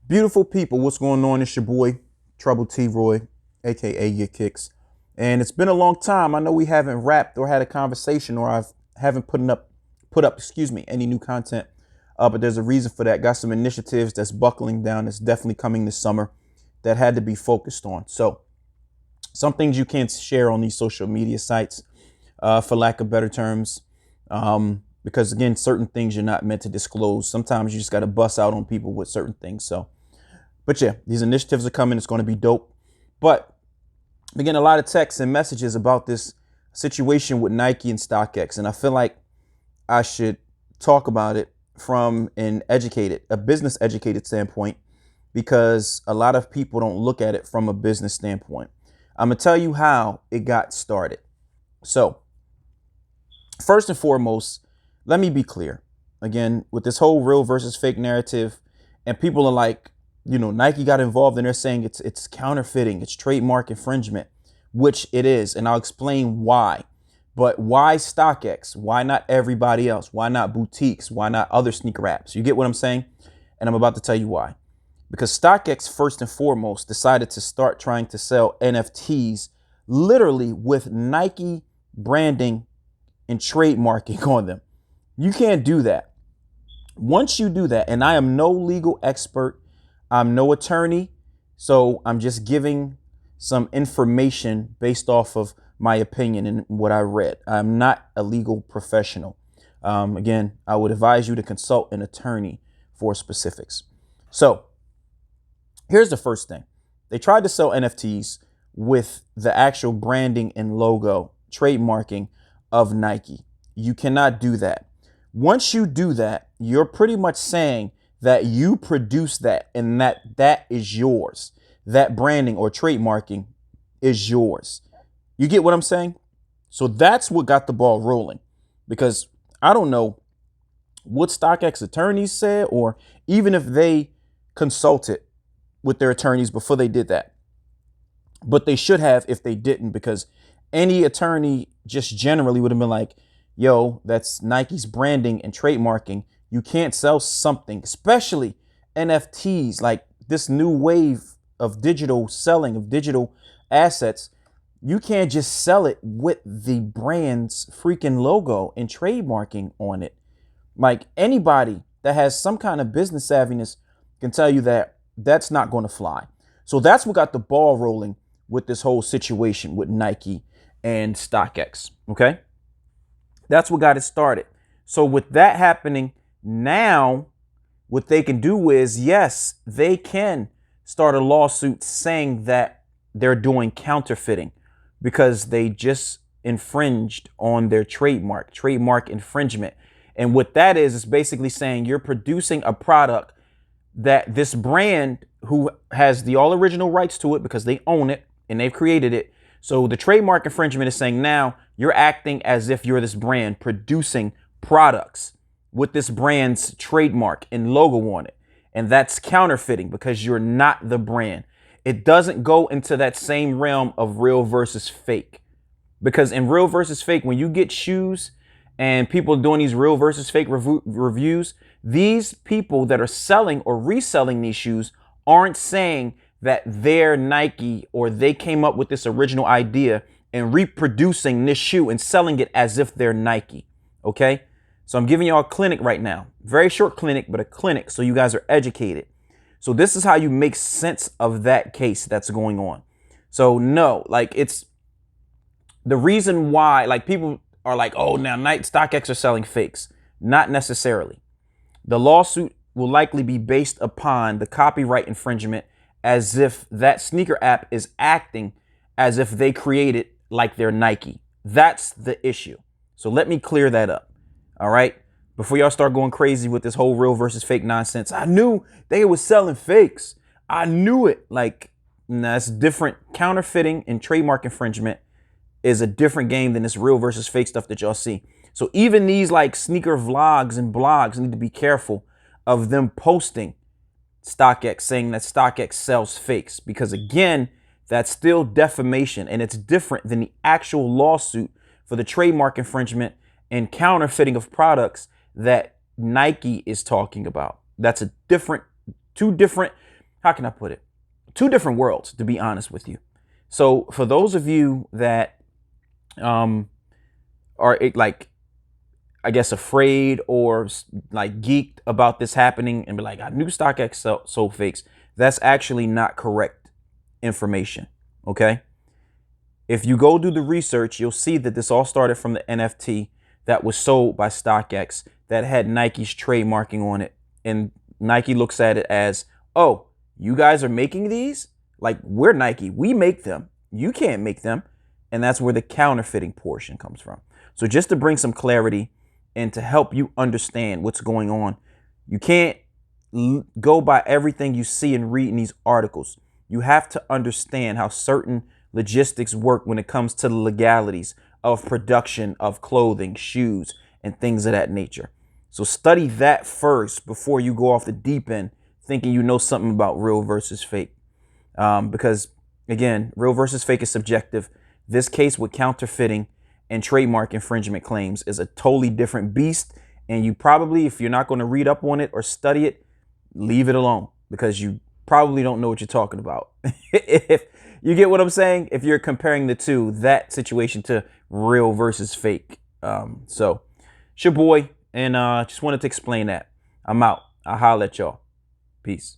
Beautiful people, what's going on? It's your boy, Trouble T Roy, aka Your Kicks. And it's been a long time. I know we haven't rapped or had a conversation, or I haven't put up, any new content. But there's a reason for that. Got some initiatives that's buckling down, that's definitely coming this summer that had to be focused on. So some things you can't share on these social media sites, for lack of better terms. Because again, certain things you're not meant to disclose. Sometimes you just got to bust out on people with certain things. But yeah, these initiatives are coming. It's going to be dope. But I'm getting a lot of texts and messages about this situation with Nike and StockX. And I feel like I should talk about it from a business educated standpoint, because a lot of people don't look at it from a business standpoint. I'm going to tell you how it got started. So first and foremost, let me be clear. Again, with this whole real versus fake narrative, and people are like, Nike got involved and they're saying it's counterfeiting, it's trademark infringement, which it is. And I'll explain why. But why StockX? Why not everybody else? Why not boutiques? Why not other sneaker apps? You get what I'm saying? And I'm about to tell you why. Because StockX, first and foremost, decided to start trying to sell NFTs literally with Nike branding and trademarking on them. You can't do that. Once you do that, and I am no legal expert, I'm no attorney, so I'm just giving some information based off of my opinion and what I read. I'm not a legal professional. Again, I would advise you to consult an attorney for specifics. So here's the first thing. They tried to sell NFTs with the actual branding and logo, trademarking of Nike. You cannot do that. Once you do that, you're pretty much saying that you produce that and that is yours. That branding or trademarking is yours. You get what I'm saying? So that's what got the ball rolling, because I don't know what StockX attorneys said, or even if they consulted with their attorneys before they did that. But they should have if they didn't, because any attorney just generally would have been like, yo, that's Nike's branding and trademarking. You can't sell something, especially NFTs, like this new wave of digital selling of digital assets. You can't just sell it with the brand's freaking logo and trademarking on it. Like, anybody that has some kind of business savviness can tell you that that's not going to fly. So that's what got the ball rolling with this whole situation with Nike and StockX. Okay. That's what got it started. So with that happening, now what they can do is, yes, they can start a lawsuit saying that they're doing counterfeiting because they just infringed on their trademark infringement. And what that is basically saying you're producing a product that this brand, who has the all original rights to it because they own it and they've created it. So the trademark infringement is saying now you're acting as if you're this brand producing products with this brand's trademark and logo on it. And that's counterfeiting because you're not the brand. It doesn't go into that same realm of real versus fake. Because in real versus fake, when you get shoes and people doing these real versus fake reviews, these people that are selling or reselling these shoes aren't saying that they're Nike or they came up with this original idea and reproducing this shoe and selling it as if they're Nike. Okay. So I'm giving y'all a clinic right now. Very short clinic, but a clinic so you guys are educated. So this is how you make sense of that case that's going on. So no, like, it's the reason why, like, people are like, oh, now StockX are selling fakes. Not necessarily. The lawsuit will likely be based upon the copyright infringement, as if that sneaker app is acting as if they created like they're Nike. That's the issue. So let me clear that up. All right. Before y'all start going crazy with this whole real versus fake nonsense. I knew they was selling fakes. I knew it. Like, that's different. Counterfeiting and trademark infringement is a different game than this real versus fake stuff that y'all see. So even these like sneaker vlogs and blogs need to be careful of them posting StockX, saying that StockX sells fakes, because again, that's still defamation and it's different than the actual lawsuit for the trademark infringement and counterfeiting of products that Nike is talking about. That's two different how can I put it? Two different worlds, to be honest with you. So for those of you that are like, I guess, afraid or like geeked about this happening and be like, I knew StockX sold fakes. That's actually not correct information. Okay. If you go do the research, you'll see that this all started from the NFT that was sold by StockX that had Nike's trademarking on it. And Nike looks at it as, oh, you guys are making these? Like, we're Nike. We make them. You can't make them. And that's where the counterfeiting portion comes from. So just to bring some clarity and to help you understand what's going on, you can't go by everything you see and read in these articles. You have to understand how certain logistics work when it comes to the legalities of production of clothing, shoes, and things of that nature. So study that first before you go off the deep end thinking you know something about real versus fake. Because again, real versus fake is subjective. This case with counterfeiting and trademark infringement claims is a totally different beast. And you probably, if you're not going to read up on it or study it, leave it alone, because you probably don't know what you're talking about. If you get what I'm saying, if you're comparing the two, that situation to real versus fake. So it's your boy, and just wanted to explain that. I'm out. I'll holler at y'all. Peace.